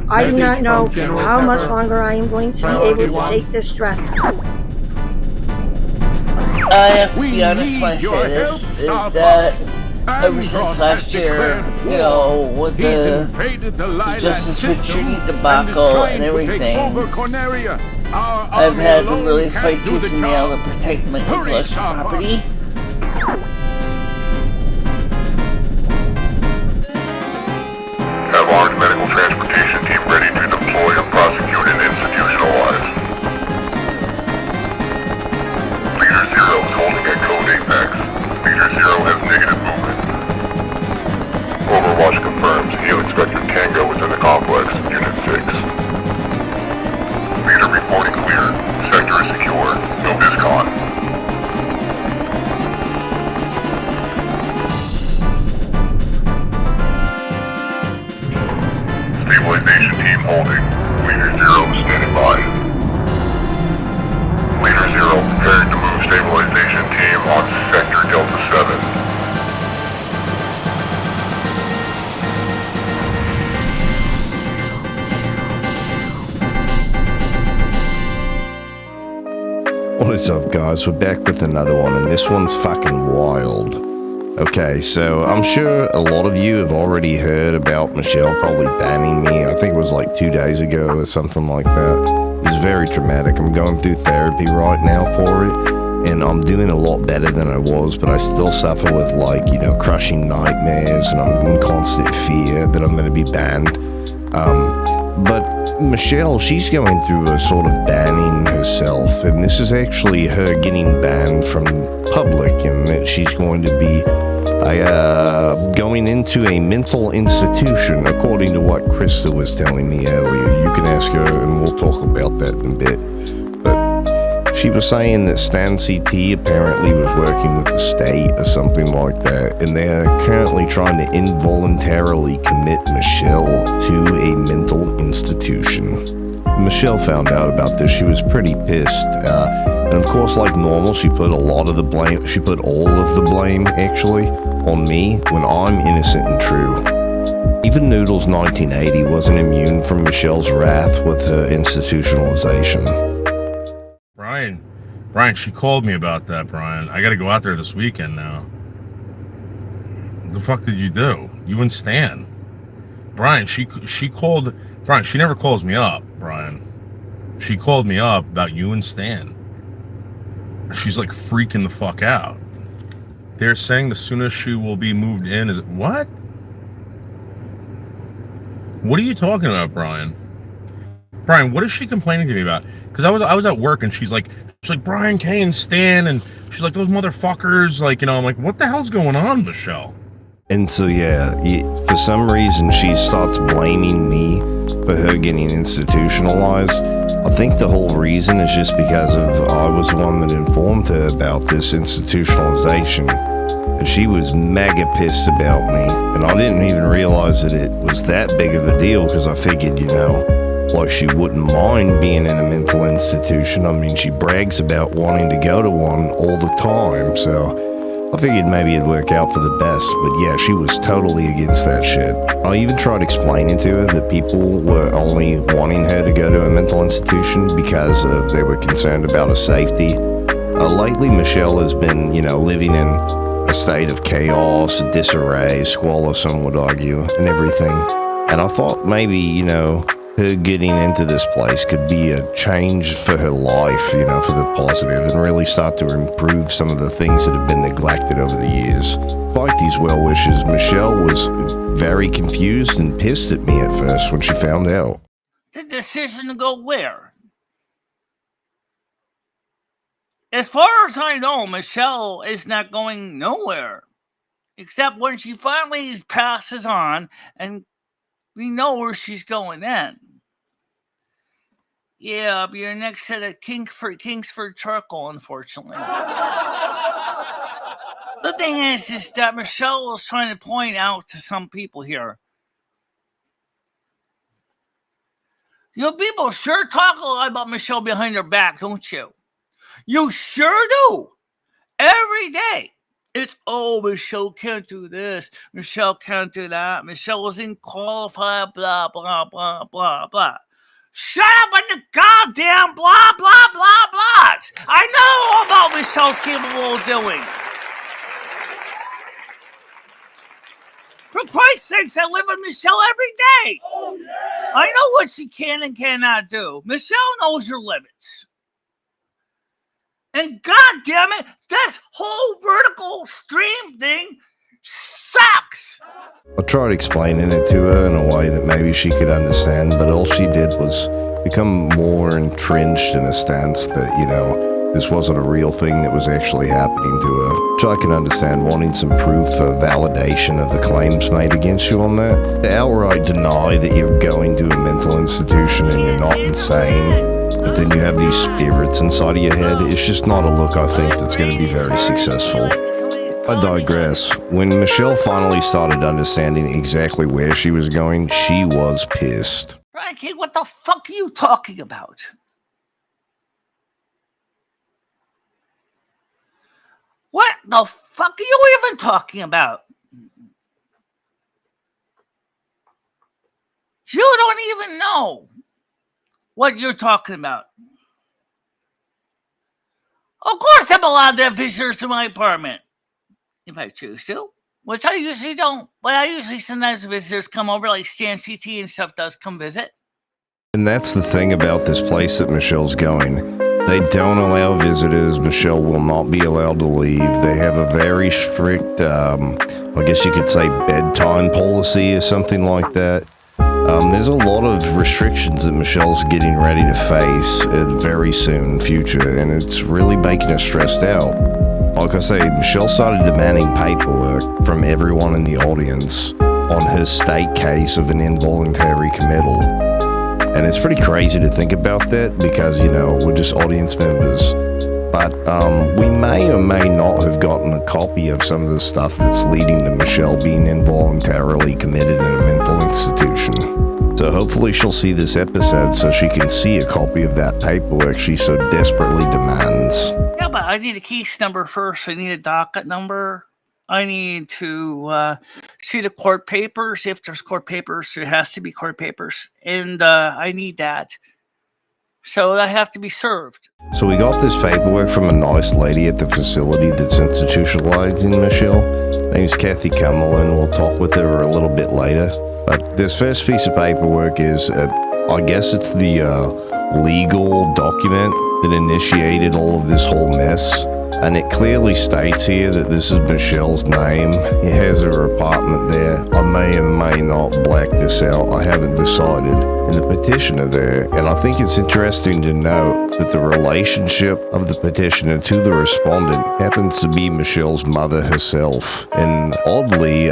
I do not know how much longer I am going to be able to take this stress. I have to be honest when I say this, is that ever since last year, you know, with the Justice for Judy debacle and everything, I've had to really fight tooth and nail to protect my intellectual property. Have armed medical transportation team ready to deploy and prosecute and institutionalize. Leader Zero is holding at Code Apex. Leader Zero has negative movement. Overwatch confirms Heel Inspector Tango is in the complex, Unit 6. Leader reporting clear. Sector is secure. No discon. Stabilization team holding. Leader Zero standing by. Leader Zero preparing to move stabilization team on Sector Delta 7. What is up, guys? We're back with another one, and this one's fucking wild. Okay, so I'm sure a lot of you have already heard about Michele probably banning me. I think it was like 2 days ago or something like that. It was very traumatic. I'm going through therapy right now for it, and I'm doing a lot better than I was, but I still suffer with, like, you know, crushing nightmares, and I'm in constant fear that I'm going to be banned. But Michele, she's going through a sort of banning herself, and this is actually her getting banned from public, and that she's going to be going into a mental institution, according to what Krista was telling me earlier. You can ask her, and we'll talk about that in a bit. But she was saying that Stan CT apparently was working with the state or something like that, and they're currently trying to involuntarily commit Michele to a mental institution. Michele found out about this. She was pretty pissed. And of course, like normal, she put all of the blame, actually, on me when I'm innocent and true. Even Noodles 1980 wasn't immune from Michelle's wrath with her institutionalization. Brian, she called me about that, Brian. I gotta go out there this weekend now. What the fuck did you do? You and Stan. Brian, she called... Brian, she never calls me up, Brian. She called me up about you and Stan. She's like freaking the fuck out. They're saying the soonest she will be moved in is... What? What are you talking about, Brian? Brian, what is she complaining to me about? Because I was at work, and she's like, Brian K and Stan, and she's like, those motherfuckers, like, you know, I'm like, what the hell's going on, Michele? And so, yeah, for some reason, she starts blaming me for her getting institutionalized. I think the whole reason is just because of I was the one that informed her about this institutionalization, and she was mega pissed about me, and I didn't even realize that it was that big of a deal, because I figured, you know, like, she wouldn't mind being in a mental institution. I mean, she brags about wanting to go to one all the time, so I figured maybe it'd work out for the best. But yeah, she was totally against that shit. I even tried explaining to her that people were only wanting her to go to a mental institution because they were concerned about her safety. Lately, Michele has been, you know, living in a state of chaos, disarray, squalor, some would argue, and everything. And I thought maybe, you know, her getting into this place could be a change for her life, you know, for the positive, and really start to improve some of the things that have been neglected over the years. Despite these well wishes, Michele was very confused and pissed at me at first when she found out. The decision to go where? As far as I know, Michele is not going nowhere. Except when she finally passes on and we know where she's going then. Yeah, I'll be your next set of Kingsford charcoal, unfortunately. The thing is that Michele was trying to point out to some people here. You know, people sure talk a lot about Michele behind her back, don't you? You sure do. Every day. It's, oh, Michelle can't do this. Michelle can't do that. Michelle wasn't qualified, blah, blah, blah, blah, blah. Shut up with the goddamn blah, blah, blah, blahs. I know all about Michelle's capable of doing. For Christ's sakes, I live with Michelle every day. Oh, yeah. I know what she can and cannot do. Michelle knows her limits. And God damn it, this whole vertical stream thing sucks. I tried explaining it to her in a way that maybe she could understand, but all she did was become more entrenched in a stance that, you know, this wasn't a real thing that was actually happening to her. Which I can understand wanting some proof or validation of the claims made against you on that. To outright deny that you're going to a mental institution and you're not insane, but then you have these spirits inside of your head, it's just not a look I think that's going to be very successful. I digress. When Michelle finally started understanding exactly where she was going, she was pissed. Frankie, what the fuck are you talking about? What the fuck are you even talking about? You don't even know what you're talking about. Of course I'm allowed to have visitors in my apartment. If I choose to. Which I usually don't. But I usually sometimes visitors come over, like Stan CT and stuff does come visit. And that's the thing about this place that Michelle's going. They don't allow visitors. Michelle will not be allowed to leave. They have a very strict, I guess you could say bedtime policy or something like that. There's a lot of restrictions that Michelle's getting ready to face very soon future, and it's really making her stressed out. Like I say, Michelle started demanding paperwork from everyone in the audience on her state case of an involuntary committal. And it's pretty crazy to think about that because, you know, we're just audience members. But we may or may not have gotten a copy of some of the stuff that's leading to Michelle being involuntarily committed in a mental institution. So hopefully she'll see this episode so she can see a copy of that paperwork she so desperately demands. Yeah, but I need a case number first. I need a docket number. I need to see the court papers. If there's court papers, there has to be court papers. And I need that. So I have to be served. So we got this paperwork from a nice lady at the facility that's institutionalizing Michelle. Her name's Kathy Cumberland. We'll talk with her a little bit later. But this first piece of paperwork is, I guess it's the legal document that initiated all of this whole mess. And it clearly states here that this is Michelle's name. He has her apartment there. I may or may not black this out. I haven't decided. In the petitioner there, and I think it's interesting to note that the relationship of the petitioner to the respondent happens to be Michelle's mother herself. And oddly,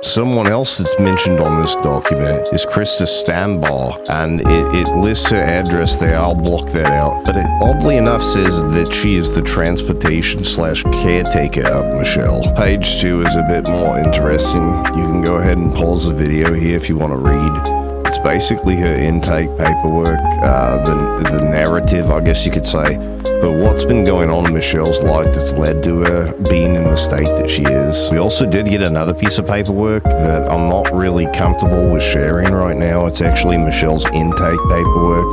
someone else that's mentioned on this document is Krista Stambaugh, and it lists her address there. I'll block that out. But it oddly enough says that she is the transportation/caretaker of Michelle. Page 2 is a bit more interesting. You can go ahead and pause the video here if you want to read. It's basically her intake paperwork, the narrative, I guess you could say, for what's been going on in Michelle's life that's led to her being in the state that she is. We also did get another piece of paperwork that I'm not really comfortable with sharing right now. It's actually Michelle's intake paperwork.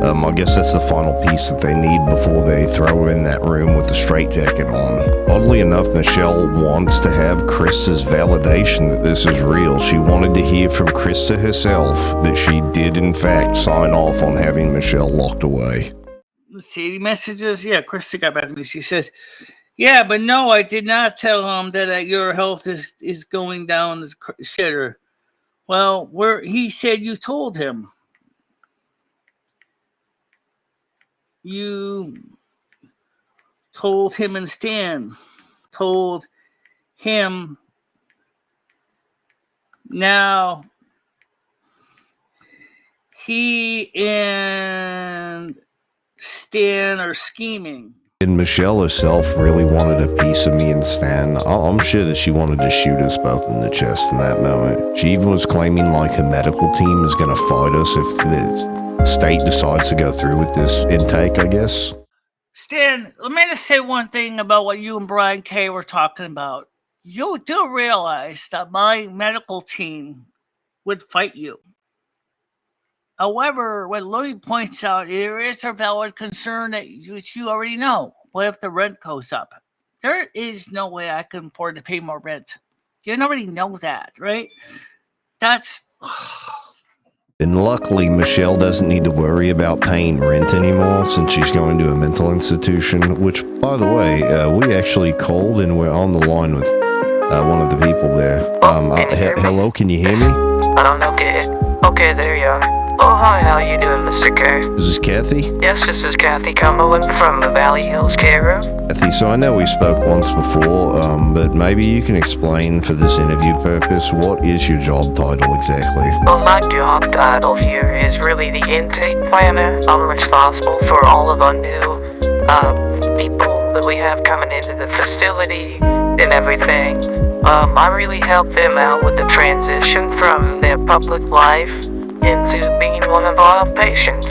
I guess that's the final piece that they need before they throw her in that room with the straitjacket on. Oddly enough, Michelle wants to have Krista's validation that this is real. She wanted to hear from Krista herself that she did in fact sign off on having Michelle locked away. Let's see, the messages. Yeah, Krista got back to me. She says, yeah, but no, I did not tell him that your health is going down the shitter. Well, he said you told him. You told him and Stan, told him. Now he and Stan are scheming. And Michelle herself really wanted a piece of me and Stan. I'm sure that she wanted to shoot us both in the chest in that moment. She even was claiming like her medical team is going to fight us if the state decides to go through with this intake, I guess. Stan, let me just say one thing about what you and Brian K were talking about. You do realize that my medical team would fight you. However, what Louis points out, there is a valid concern that which you already know. What if the rent goes up? There is no way I can afford to pay more rent. You already know that, right? That's And luckily, Michele doesn't need to worry about paying rent anymore since she's going to a mental institution, which, by the way, we actually called and we're on the line with one of the people there. Hello, can you hear me? Okay, there you are. Oh, hi, how you doing, Mr. K? Is this Kathy? Yes, this is Kathy Cumberland from the Valley Hills Care Room. Kathy, so I know we spoke once before, but maybe you can explain for this interview purpose, what is your job title exactly? Well, my job title here is really the intake planner. I'm responsible for all of our new people that we have coming into the facility and everything. I really help them out with the transition from their public life into being one of our patients.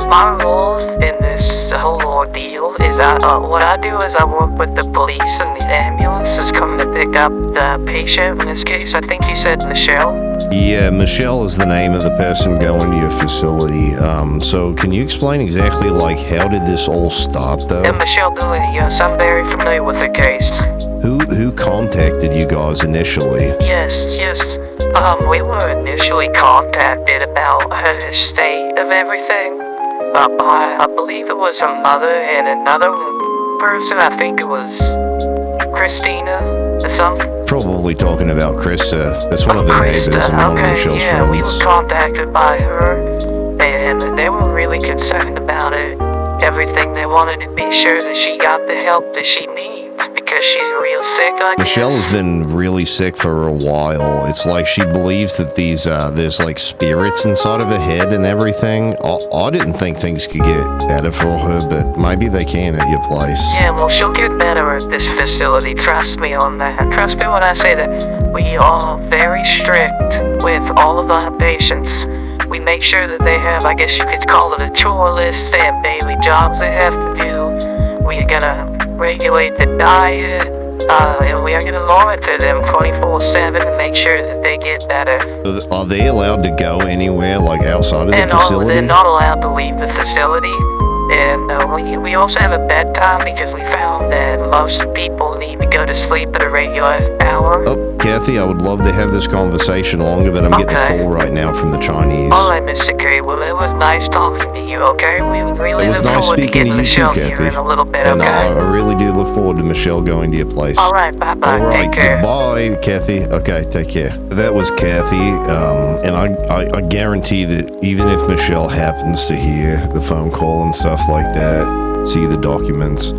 My role in this whole ordeal is what I do is I work with the police and the ambulances coming to pick up the patient. In this case, I think you said Michele. Yeah, Michele is the name of the person going to your facility. So can you explain exactly, like, how did this all start, though? And Michele Dooley, yes, I'm very familiar with the case. Who contacted you guys initially? Yes. We were initially contacted about her state of everything. I believe it was her mother and another person. I think it was Christina or something. Probably talking about Krista. That's one of the neighbors and one of Michelle's friends. We were contacted by her, and they were really concerned about it. Everything, they wanted to be sure that she got the help that she needs because she's real sick. Michele has been really sick for a while. It's like she believes that there's like spirits inside of her head and everything. I didn't think things could get better for her, but maybe they can at your place. Yeah, well, she'll get better at this facility. Trust me on that. Trust me when I say that we are very strict with all of our patients. We make sure that they have, I guess you could call it a chore list. They have daily jobs they have to do. We are gonna regulate the diet, and we are gonna monitor them 24/7 and make sure that they get better. Are they allowed to go anywhere, like outside of the facility? They're not allowed to leave the facility. And we also have a bedtime because we found that most people need to go to sleep at a regular hour. Oh, Kathy, I would love to have this conversation longer, but I'm getting a call right now from the Chinese. All right, Mr. K. Well, it was nice talking to you, okay? We really look forward to getting Michele here in a little bit, okay? And I really do look forward to Michele going to your place. All right, bye-bye. All right, take care. Goodbye, Kathy. Okay, take care. That was Kathy, and I guarantee that even if Michele happens to hear the phone call and stuff like that, see the documents,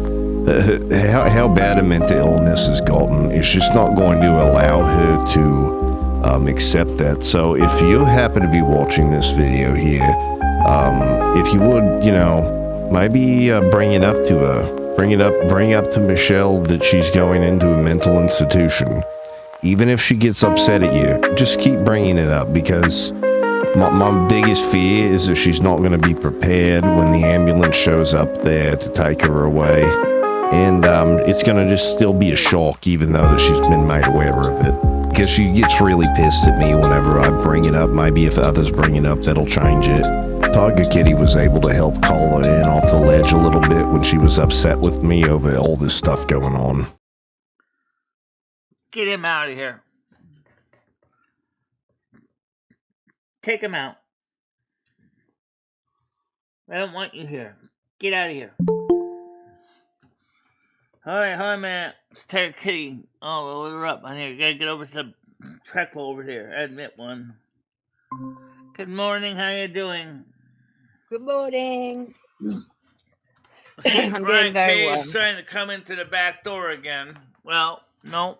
how bad a mental illness has gotten, it's just not going to allow her to accept that. So if you happen to be watching this video here, if you would, maybe bring it up to her. Bring up to Michele that she's going into a mental institution. Even if she gets upset at you, just keep bringing it up, because my biggest fear is that she's not going to be prepared when the ambulance shows up there to take her away. And it's going to just still be a shock, even though that she's been made aware of it. Because she gets really pissed at me whenever I bring it up. Maybe if others bring it up, that'll change it. Tiger Kitty was able to help call her in off the ledge a little bit when she was upset with me over all this stuff going on. Get him out of here. Take him out. I don't want you here. Get out of here. Hi, man. It's Tiger Kitty. Oh, we're up. I gotta get over to the track pole over here. Admit one. Good morning. How you doing? Good morning. See, I'm Brian doing very K well. is trying to come into the back door again. Well, no.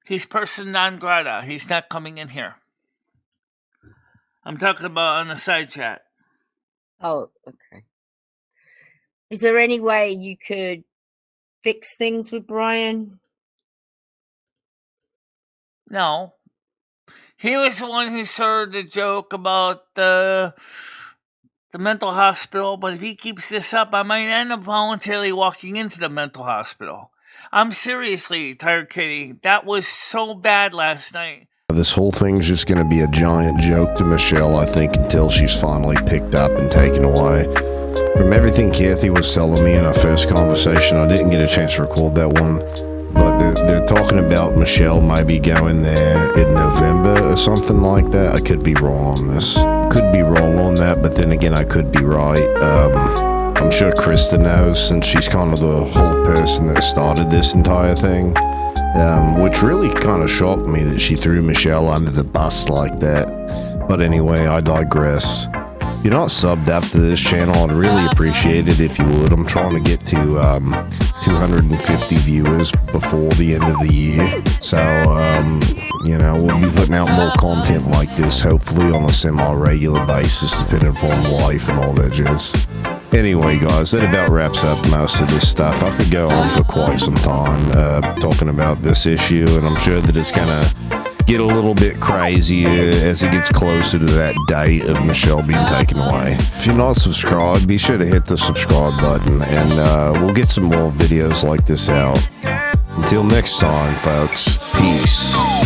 He's person non grata. He's not coming in here. I'm talking about on the side chat. Oh, okay. Is there any way you could fix things with Brian? No. He was the one who started the joke about the the mental hospital, but if he keeps this up, I might end up voluntarily walking into the mental hospital. I'm seriously tired, Kitty. That was so bad last night. This whole thing's just gonna be a giant joke to Michele, I think, until she's finally picked up and taken away. From everything Kathy was telling me in our first conversation, I didn't get a chance to record that one, but they're talking about Michele maybe going there in November or something like that. I could be wrong on this. Could be wrong on that, but then again, I could be right. I'm sure Krista knows, since she's kind of the whole person that started this entire thing. Which really kind of shocked me that she threw Michele under the bus like that. But anyway, I digress. If you're not subbed up to this channel, I'd really appreciate it if you would. I'm trying to get to 250 viewers before the end of the year. So, you know, we'll be putting out more content like this, hopefully on a semi-regular basis, depending upon life and all that jazz. Anyway, guys, that about wraps up most of this stuff. I could go on for quite some time talking about this issue, and I'm sure that it's going to get a little bit crazier as it gets closer to that date of Michele being taken away. If you're not subscribed, be sure to hit the subscribe button, and we'll get some more videos like this out. Until next time, folks, peace.